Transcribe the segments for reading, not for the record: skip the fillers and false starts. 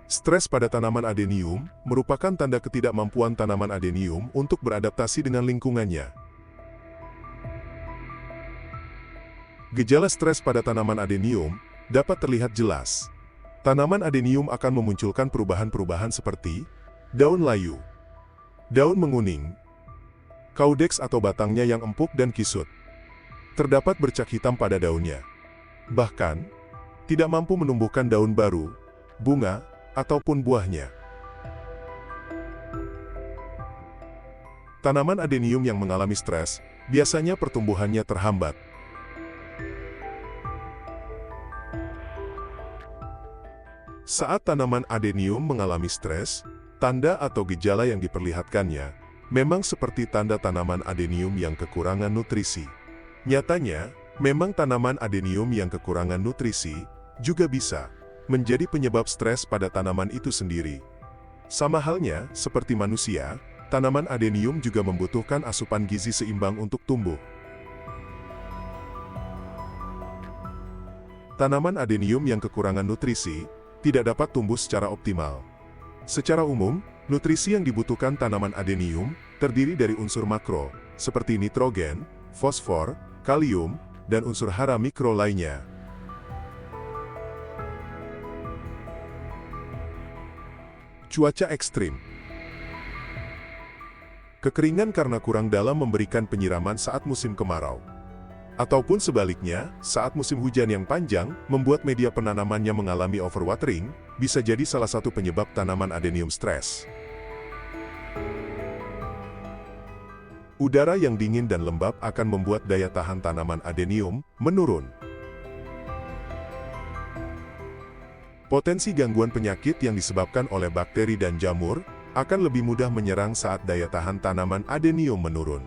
Stres pada tanaman adenium merupakan tanda ketidakmampuan tanaman adenium untuk beradaptasi dengan lingkungannya. Gejala stres pada tanaman adenium dapat terlihat jelas. Tanaman adenium akan memunculkan perubahan-perubahan seperti daun layu, daun menguning, caudex atau batangnya yang empuk dan kisut. Terdapat bercak hitam pada daunnya. Bahkan, tidak mampu menumbuhkan daun baru, bunga, ataupun buahnya. Tanaman adenium yang mengalami stres, biasanya pertumbuhannya terhambat. Saat tanaman adenium mengalami stres, tanda atau gejala yang diperlihatkannya memang seperti tanda tanaman adenium yang kekurangan nutrisi. Nyatanya, memang tanaman adenium yang kekurangan nutrisi juga bisa menjadi penyebab stres pada tanaman itu sendiri. Sama halnya seperti manusia, tanaman adenium juga membutuhkan asupan gizi seimbang untuk tumbuh. Tanaman adenium yang kekurangan nutrisi tidak dapat tumbuh secara optimal. Secara umum, nutrisi yang dibutuhkan tanaman adenium terdiri dari unsur makro, seperti nitrogen, fosfor, kalium, dan unsur hara mikro lainnya. Cuaca ekstrim. Kekeringan karena kurang dalam memberikan penyiraman saat musim kemarau. Ataupun sebaliknya, saat musim hujan yang panjang, membuat media penanamannya mengalami overwatering, bisa jadi salah satu penyebab tanaman adenium stres. Udara yang dingin dan lembab akan membuat daya tahan tanaman adenium menurun. Potensi gangguan penyakit yang disebabkan oleh bakteri dan jamur akan lebih mudah menyerang saat daya tahan tanaman adenium menurun.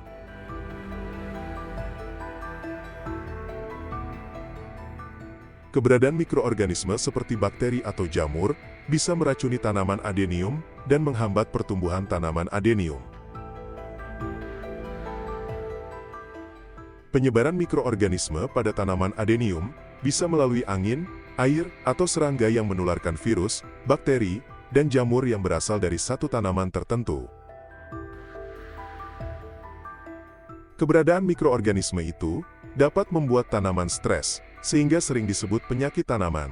Keberadaan mikroorganisme seperti bakteri atau jamur bisa meracuni tanaman adenium dan menghambat pertumbuhan tanaman adenium. Penyebaran mikroorganisme pada tanaman adenium bisa melalui angin, air, atau serangga yang menularkan virus, bakteri, dan jamur yang berasal dari satu tanaman tertentu. Keberadaan mikroorganisme itu dapat membuat tanaman stres, sehingga sering disebut penyakit tanaman.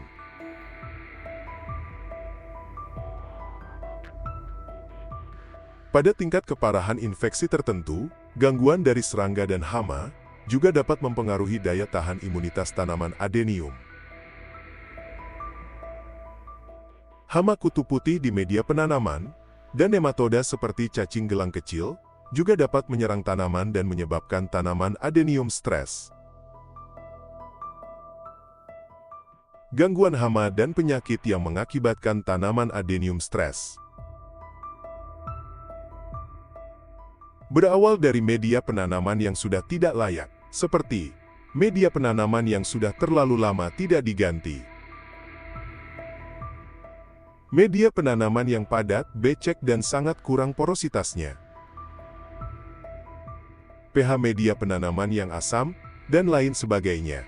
Pada tingkat keparahan infeksi tertentu, gangguan dari serangga dan hama juga dapat mempengaruhi daya tahan imunitas tanaman adenium. Hama kutu putih di media penanaman, dan nematoda seperti cacing gelang kecil, juga dapat menyerang tanaman dan menyebabkan tanaman adenium stres. Gangguan hama dan penyakit yang mengakibatkan tanaman adenium stres. Berawal dari media penanaman yang sudah tidak layak, seperti media penanaman yang sudah terlalu lama tidak diganti. Media penanaman yang padat, becek dan sangat kurang porositasnya. pH media penanaman yang asam, dan lain sebagainya.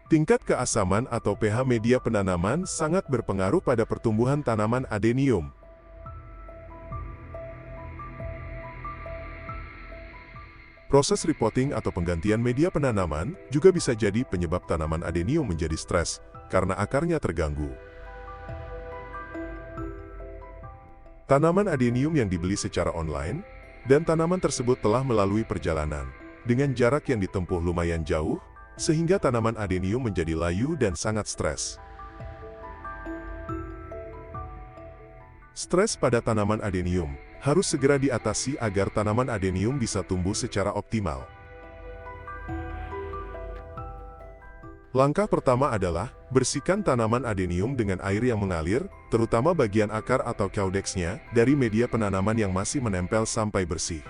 Tingkat keasaman atau pH media penanaman sangat berpengaruh pada pertumbuhan tanaman adenium. Proses repotting atau penggantian media penanaman juga bisa jadi penyebab tanaman adenium menjadi stres karena akarnya terganggu. Tanaman adenium yang dibeli secara online, dan tanaman tersebut telah melalui perjalanan dengan jarak yang ditempuh lumayan jauh, sehingga tanaman adenium menjadi layu dan sangat stres. Stres pada tanaman adenium harus segera diatasi agar tanaman adenium bisa tumbuh secara optimal. Langkah pertama adalah bersihkan tanaman adenium dengan air yang mengalir, terutama bagian akar atau caudexnya, dari media penanaman yang masih menempel sampai bersih.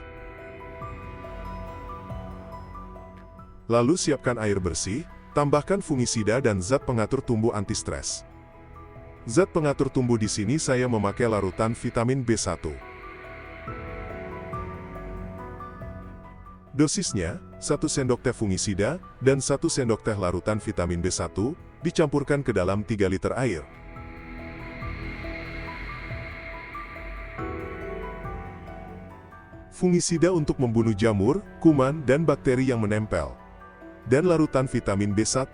Lalu siapkan air bersih, tambahkan fungisida dan zat pengatur tumbuh anti-stres. Zat pengatur tumbuh di sini saya memakai larutan vitamin B1. Dosisnya, 1 sendok teh fungisida dan 1 sendok teh larutan vitamin B1, dicampurkan ke dalam 3 liter air. Fungisida untuk membunuh jamur, kuman, dan bakteri yang menempel. Dan larutan vitamin B1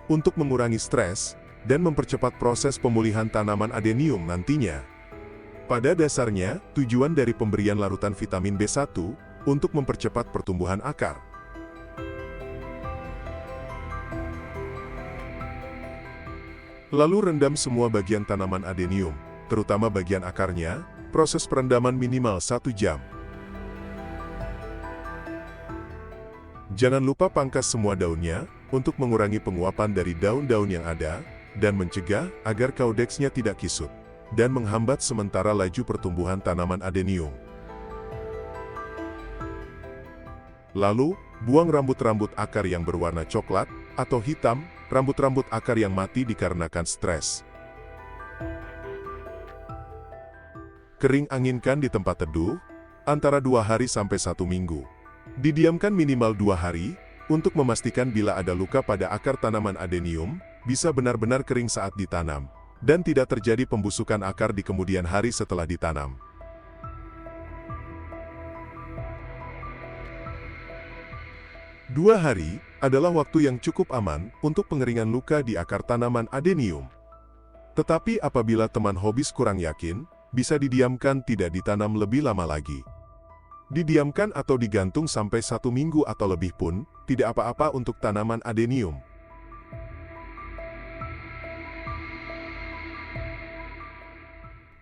untuk mengurangi stres dan mempercepat proses pemulihan tanaman adenium nantinya. Pada dasarnya, tujuan dari pemberian larutan vitamin B1 untuk mempercepat pertumbuhan akar. Lalu rendam semua bagian tanaman adenium, terutama bagian akarnya, proses perendaman minimal 1 jam. Jangan lupa pangkas semua daunnya, untuk mengurangi penguapan dari daun-daun yang ada, dan mencegah agar kaudeksnya tidak kisut, dan menghambat sementara laju pertumbuhan tanaman adenium. Lalu, buang rambut-rambut akar yang berwarna coklat, atau hitam, rambut-rambut akar yang mati dikarenakan stres. Kering anginkan di tempat teduh, antara 2 hari sampai 1 minggu. Didiamkan minimal 2 hari, untuk memastikan bila ada luka pada akar tanaman adenium, bisa benar-benar kering saat ditanam, dan tidak terjadi pembusukan akar di kemudian hari setelah ditanam. Dua hari adalah waktu yang cukup aman untuk pengeringan luka di akar tanaman adenium. Tetapi apabila teman hobis kurang yakin, bisa didiamkan tidak ditanam lebih lama lagi. Didiamkan atau digantung sampai 1 minggu atau lebih pun, tidak apa-apa untuk tanaman adenium.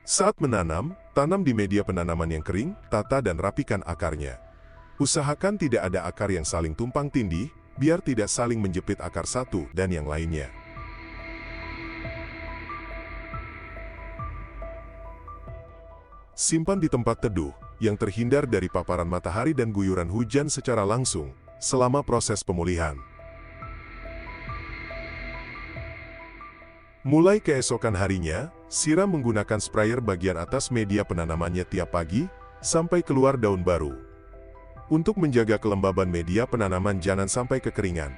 Saat menanam, tanam di media penanaman yang kering, tata dan rapikan akarnya. Usahakan tidak ada akar yang saling tumpang tindih, biar tidak saling menjepit akar satu dan yang lainnya. Simpan di tempat teduh, yang terhindar dari paparan matahari dan guyuran hujan secara langsung, selama proses pemulihan. Mulai keesokan harinya, siram menggunakan sprayer bagian atas media penanamannya tiap pagi, sampai keluar daun baru. Untuk menjaga kelembaban media penanaman jangan sampai kekeringan.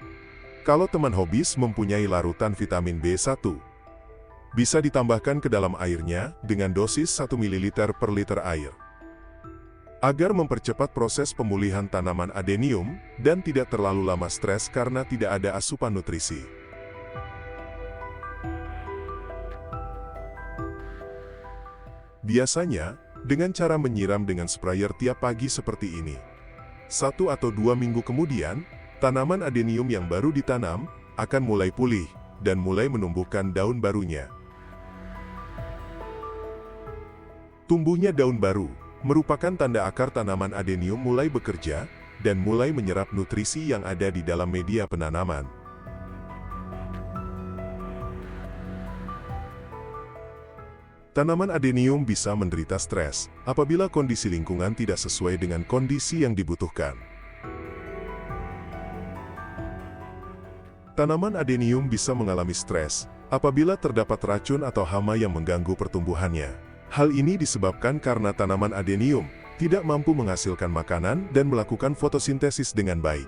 Kalau teman hobis mempunyai larutan vitamin B1, bisa ditambahkan ke dalam airnya, dengan dosis 1 ml per liter air. Agar mempercepat proses pemulihan tanaman adenium, dan tidak terlalu lama stres karena tidak ada asupan nutrisi. Biasanya, dengan cara menyiram dengan sprayer tiap pagi seperti ini. 1 atau 2 minggu kemudian, tanaman adenium yang baru ditanam, akan mulai pulih, dan mulai menumbuhkan daun barunya. Tumbuhnya daun baru merupakan tanda akar tanaman adenium mulai bekerja, dan mulai menyerap nutrisi yang ada di dalam media penanaman. Tanaman adenium bisa menderita stres, apabila kondisi lingkungan tidak sesuai dengan kondisi yang dibutuhkan. Tanaman adenium bisa mengalami stres, apabila terdapat racun atau hama yang mengganggu pertumbuhannya. Hal ini disebabkan karena tanaman adenium tidak mampu menghasilkan makanan dan melakukan fotosintesis dengan baik.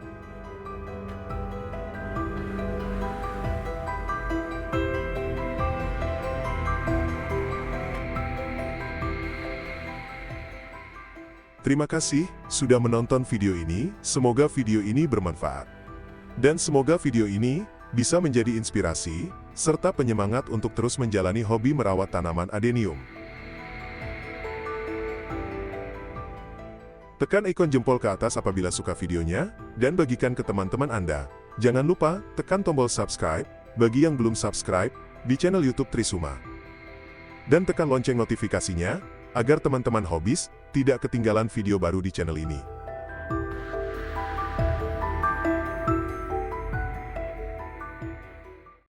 Terima kasih sudah menonton video ini, semoga video ini bermanfaat. Dan semoga video ini bisa menjadi inspirasi, serta penyemangat untuk terus menjalani hobi merawat tanaman adenium. Tekan ikon jempol ke atas apabila suka videonya, dan bagikan ke teman-teman Anda. Jangan lupa, tekan tombol subscribe, bagi yang belum subscribe, di channel YouTube Trisuma. Dan tekan lonceng notifikasinya, agar teman-teman hobis, tidak ketinggalan video baru di channel ini.